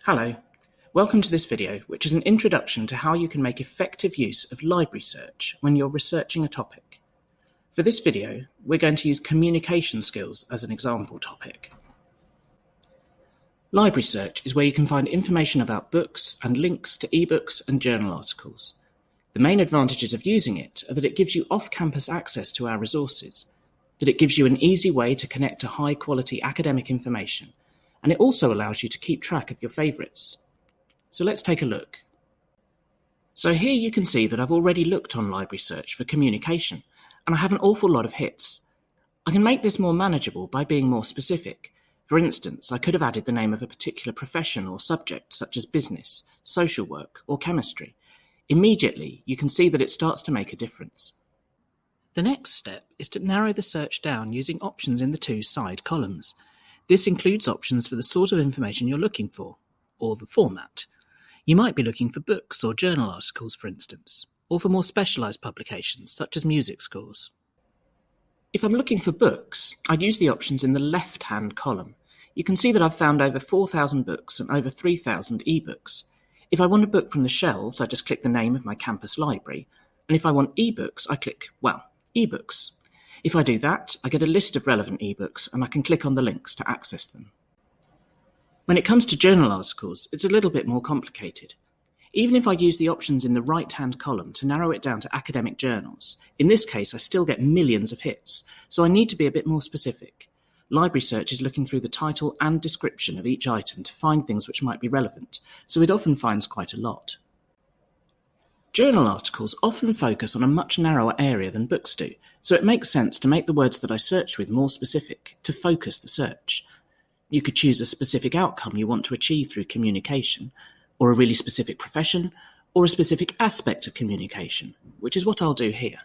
Hello, welcome to this video, which is an introduction to how you can make effective use of LibrarySearch when you're researching a topic. For this video, we're going to use communication skills as an example topic. LibrarySearch is where you can find information about books and links to ebooks and journal articles. The main advantages of using it are that it gives you off-campus access to our resources, that it gives you an easy way to connect to high-quality academic information, and it also allows you to keep track of your favourites. So let's take a look. So here you can see that I've already looked on LibrarySearch for communication, and I have an awful lot of hits. I can make this more manageable by being more specific. For instance, I could have added the name of a particular profession or subject, such as business, social work, or chemistry. Immediately, you can see that it starts to make a difference. The next step is to narrow the search down using options in the two side columns. This includes options for the sort of information you're looking for, or the format. You might be looking for books or journal articles, for instance, or for more specialised publications, such as music scores. If I'm looking for books, I'd use the options in the left-hand column. You can see that I've found over 4,000 books and over 3,000 ebooks. If I want a book from the shelves, I just click the name of my campus library, and if I want ebooks, I click, ebooks. If I do that, I get a list of relevant ebooks and I can click on the links to access them. When it comes to journal articles, it's a little bit more complicated. Even if I use the options in the right-hand column to narrow it down to academic journals, in this case I still get millions of hits, so I need to be a bit more specific. LibrarySearch is looking through the title and description of each item to find things which might be relevant, so it often finds quite a lot. Journal articles often focus on a much narrower area than books do, so it makes sense to make the words that I search with more specific, to focus the search. You could choose a specific outcome you want to achieve through communication, or a really specific profession, or a specific aspect of communication, which is what I'll do here.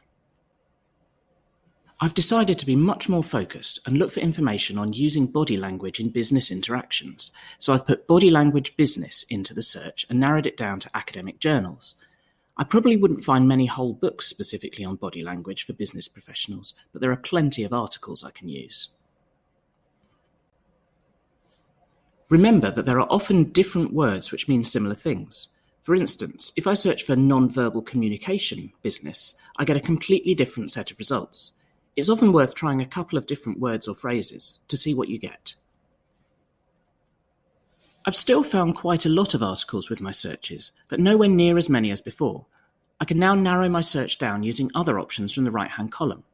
I've decided to be much more focused and look for information on using body language in business interactions, so I've put body language business into the search and narrowed it down to academic journals. I probably wouldn't find many whole books specifically on body language for business professionals, but there are plenty of articles I can use. Remember that there are often different words which mean similar things. For instance, if I search for non-verbal communication business, I get a completely different set of results. It's often worth trying a couple of different words or phrases to see what you get. I've still found quite a lot of articles with my searches, but nowhere near as many as before. I can now narrow my search down using other options from the right-hand column.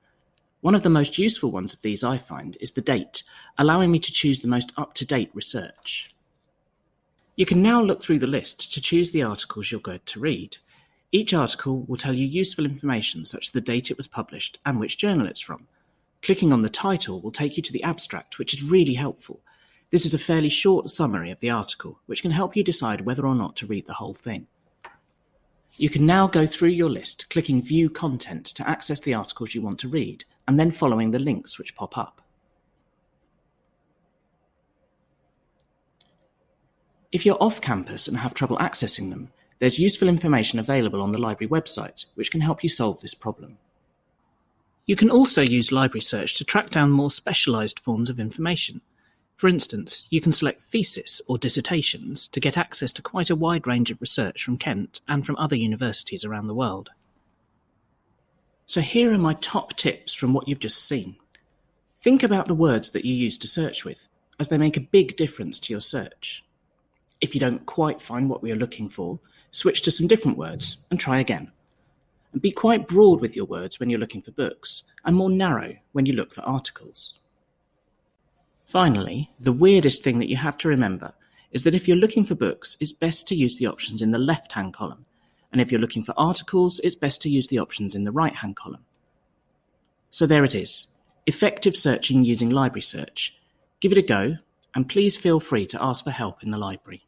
One of the most useful ones of these I find is the date, allowing me to choose the most up-to-date research. You can now look through the list to choose the articles you're going to read. Each article will tell you useful information such as the date it was published and which journal it's from. Clicking on the title will take you to the abstract, which is really helpful. This is a fairly short summary of the article, which can help you decide whether or not to read the whole thing. You can now go through your list, clicking View Content to access the articles you want to read, and then following the links which pop up. If you're off campus and have trouble accessing them, there's useful information available on the library website, which can help you solve this problem. You can also use LibrarySearch to track down more specialised forms of information. For instance, you can select thesis or dissertations to get access to quite a wide range of research from Kent and from other universities around the world. So here are my top tips from what you've just seen. Think about the words that you use to search with, as they make a big difference to your search. If you don't quite find what we are looking for, switch to some different words and try again. And be quite broad with your words when you're looking for books, and more narrow when you look for articles. Finally, the weirdest thing that you have to remember is that if you're looking for books, it's best to use the options in the left-hand column, and if you're looking for articles, it's best to use the options in the right-hand column. So there it is, effective searching using LibrarySearch. Give it a go, and please feel free to ask for help in the library.